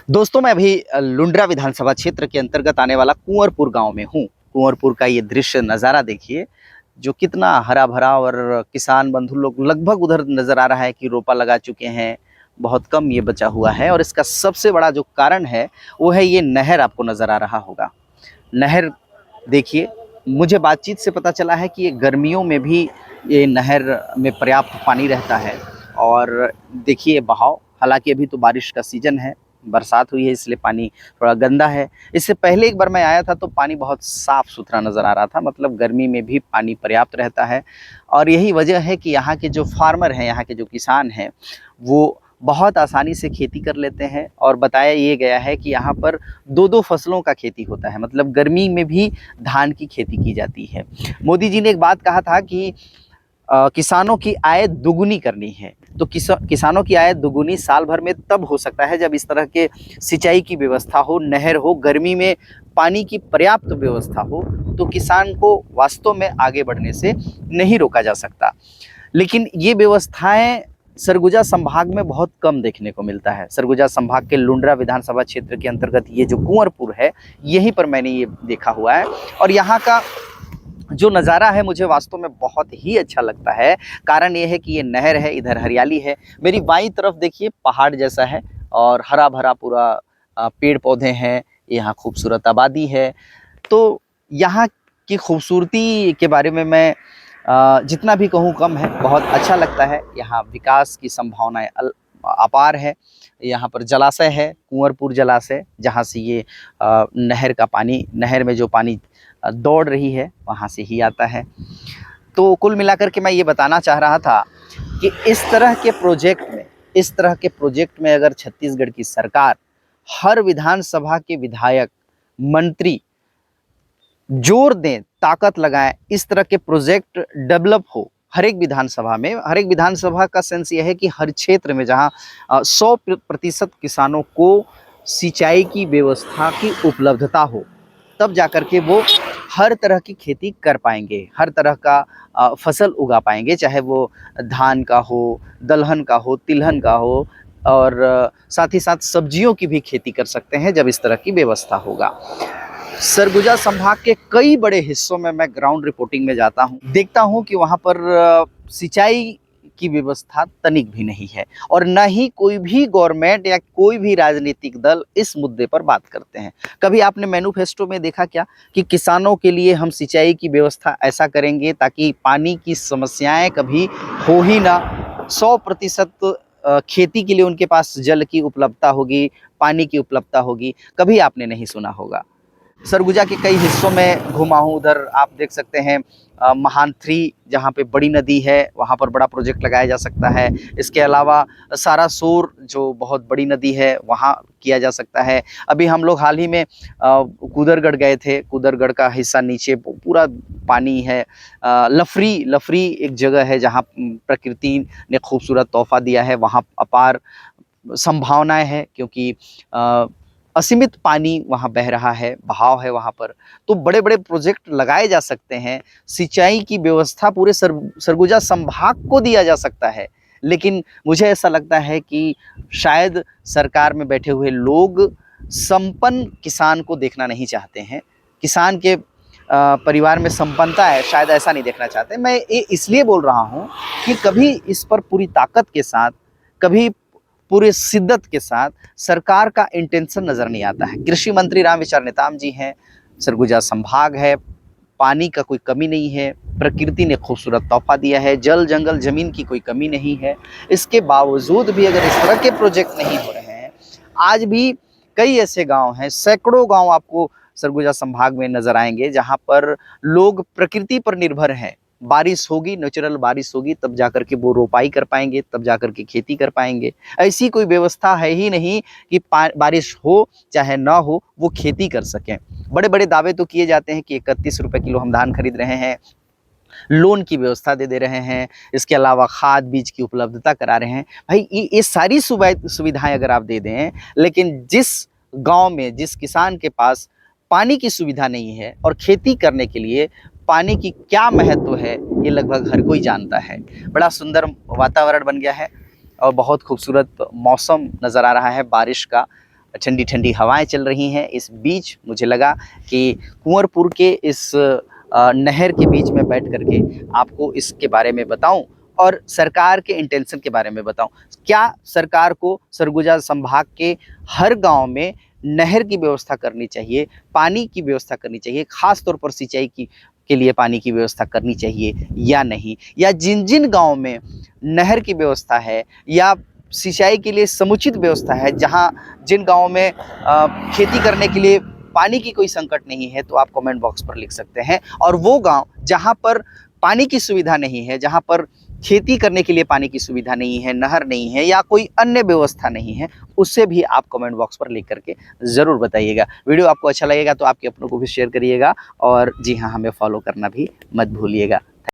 दोस्तों, मैं अभी लुंड्रा विधानसभा क्षेत्र के अंतर्गत आने वाला कुंवरपुर गांव में हूँ। कुंवरपुर का ये दृश्य नज़ारा देखिए, जो कितना हरा-भरा और किसान बंधु लोग लगभग उधर नज़र आ रहा है कि रोपा लगा चुके हैं, बहुत कम ये बचा हुआ है और इसका सबसे बड़ा जो कारण है, वो है ये नहर आपको नज़र आ रहा होगा। नहर देखिए, मुझे बातचीत से पता चला है कि ये गर्मियों में भी ये नहर में पर्याप्त पानी रहता है और देखिए बहाव, हालाँकि अभी तो बारिश का सीज़न है, बरसात हुई है इसलिए पानी थोड़ा गंदा है। इससे पहले एक बार मैं आया था तो पानी बहुत साफ़-सुथरा नज़र आ रहा था, मतलब गर्मी में भी पानी पर्याप्त रहता है और यही वजह है कि यहाँ के जो फार्मर हैं, यहाँ के जो किसान हैं, वो बहुत आसानी से खेती कर लेते हैं और बताया ये गया है कि यहाँ पर 2-2 फसलों का खेती होता है, मतलब गर्मी में भी धान की खेती की जाती है। मोदी जी ने एक बात कहा था कि किसानों की आय दुगुनी करनी है, तो किसानों की आय दुगुनी साल भर में तब हो सकता है जब इस तरह के सिंचाई की व्यवस्था हो, नहर हो, गर्मी में पानी की पर्याप्त व्यवस्था हो, तो किसान को वास्तव में आगे बढ़ने से नहीं रोका जा सकता। लेकिन ये व्यवस्थाएं सरगुजा संभाग में बहुत कम देखने को मिलता है। सरगुजा संभाग के लुंड्रा विधानसभा क्षेत्र के अंतर्गत ये जो कुंवरपुर है, यहीं पर मैंने ये देखा हुआ है और यहाँ का जो नज़ारा है मुझे वास्तव में बहुत ही अच्छा लगता है। कारण ये है कि ये नहर है, इधर हरियाली है, मेरी बाईं तरफ देखिए पहाड़ जैसा है और हरा भरा पूरा पेड़ पौधे हैं, यहाँ खूबसूरत आबादी है। तो यहाँ की खूबसूरती के बारे में मैं जितना भी कहूँ कम है। बहुत अच्छा लगता है, यहाँ विकास की संभावनाएं अपार है। यहाँ पर जलाशय है, कुंवरपुर जलाशय, जहाँ से ये नहर का पानी, नहर में जो पानी दौड़ रही है वहाँ से ही आता है। तो कुल मिलाकर के मैं ये बताना चाह रहा था कि इस तरह के प्रोजेक्ट में अगर छत्तीसगढ़ की सरकार, हर विधानसभा के विधायक, मंत्री जोर दें, ताकत लगाएं, इस तरह के प्रोजेक्ट डेवलप हो हर एक विधानसभा में। हर एक विधानसभा का सेंस ये है कि हर क्षेत्र में जहाँ 100% किसानों को सिंचाई की व्यवस्था की उपलब्धता हो, तब जाकर के वो हर तरह की खेती कर पाएंगे, हर तरह का फसल उगा पाएंगे, चाहे वो धान का हो, दलहन का हो, तिलहन का हो और साथ ही साथ सब्जियों की भी खेती कर सकते हैं जब इस तरह की व्यवस्था होगा। सरगुजा संभाग के कई बड़े हिस्सों में मैं ग्राउंड रिपोर्टिंग में जाता हूँ, देखता हूँ कि वहाँ पर सिंचाई की व्यवस्था तनिक भी नहीं है और न ही कोई भी गवर्नमेंट या कोई भी राजनीतिक दल इस मुद्दे पर बात करते हैं। कभी आपने मैनिफेस्टो में देखा क्या कि किसानों के लिए हम सिंचाई की व्यवस्था ऐसा करेंगे ताकि पानी की समस्याएं कभी हो ही ना, 100% खेती के लिए उनके पास जल की उपलब्धता होगी, पानी की उपलब्धता होगी? कभी आपने नहीं सुना होगा। सरगुजा के कई हिस्सों में घुमा हूँ, उधर आप देख सकते हैं महान 3 जहाँ पे बड़ी नदी है, वहाँ पर बड़ा प्रोजेक्ट लगाया जा सकता है। इसके अलावा सारासोर जो बहुत बड़ी नदी है, वहाँ किया जा सकता है। अभी हम लोग हाल ही में कुदरगढ़ गए थे, कुदरगढ़ का हिस्सा नीचे पूरा पानी है। लफरी एक जगह है जहाँ प्रकृति ने खूबसूरत तोहफा दिया है, वहाँ अपार संभावनाएं हैं क्योंकि असीमित पानी वहाँ बह रहा है, बहाव है वहाँ पर। तो बड़े-बड़े प्रोजेक्ट लगाए जा सकते हैं, सिंचाई की व्यवस्था पूरे सरगुजा संभाग को दिया जा सकता है। लेकिन मुझे ऐसा लगता है कि शायद सरकार में बैठे हुए लोग संपन्न किसान को देखना नहीं चाहते हैं। किसान के परिवार में संपन्नता है, शायद ऐसा नहीं देखना चाहते। मैं ये इसलिए बोल रहा हूँ कि कभी इस पर पूरी ताकत के साथ, कभी पूरे शिद्दत के साथ सरकार का इंटेंशन नज़र नहीं आता है। कृषि मंत्री रामविचार नेताम जी हैं, सरगुजा संभाग है, पानी का कोई कमी नहीं है, प्रकृति ने खूबसूरत तोहफा दिया है, जल जंगल ज़मीन की कोई कमी नहीं है। इसके बावजूद भी अगर इस तरह के प्रोजेक्ट नहीं हो रहे हैं, आज भी कई ऐसे गाँव हैं, सैकड़ों गाँव आपको सरगुजा संभाग में नज़र आएंगे जहाँ पर लोग प्रकृति पर निर्भर हैं। बारिश होगी, नेचुरल बारिश होगी, तब जाकर के वो रोपाई कर पाएंगे, तब जाकर के खेती कर पाएंगे। ऐसी कोई व्यवस्था है ही नहीं कि बारिश हो चाहे ना हो वो खेती कर सकें। बड़े बड़े दावे तो किए जाते हैं कि 31 रुपये किलो हम धान खरीद रहे हैं, लोन की व्यवस्था दे रहे हैं, इसके अलावा खाद बीज की उपलब्धता करा रहे हैं। भाई ये सारी सुविधाएं अगर आप दे दें, लेकिन जिस गांव में, जिस किसान के पास पानी की सुविधा नहीं है और खेती करने के लिए पानी की क्या महत्व है, ये लगभग हर कोई जानता है। बड़ा सुंदर वातावरण बन गया है और बहुत खूबसूरत मौसम नज़र आ रहा है बारिश का। ठंडी ठंडी हवाएं चल रही हैं। इस बीच मुझे लगा कि कुंवरपुर के इस नहर के बीच में बैठ करके आपको इसके बारे में बताऊं और सरकार के इंटेंशन के बारे में बताऊं। क्या सरकार को सरगुजा संभाग के हर गांव में नहर की व्यवस्था करनी चाहिए, पानी की व्यवस्था करनी चाहिए, खास तौर पर सिंचाई की के लिए पानी की व्यवस्था करनी चाहिए या नहीं, या जिन जिन गांव में नहर की व्यवस्था है या सिंचाई के लिए समुचित व्यवस्था है, जहां जिन गांवों में खेती करने के लिए पानी की कोई संकट नहीं है, तो आप कमेंट बॉक्स पर लिख सकते हैं। और वो गांव जहां पर पानी की सुविधा नहीं है, जहां पर खेती करने के लिए पानी की सुविधा नहीं है, नहर नहीं है या कोई अन्य व्यवस्था नहीं है, उससे भी आप कमेंट बॉक्स पर लिख करके ज़रूर बताइएगा। वीडियो आपको अच्छा लगेगा तो आपके अपनों को भी शेयर करिएगा और जी हाँ, हमें फॉलो करना भी मत भूलिएगा।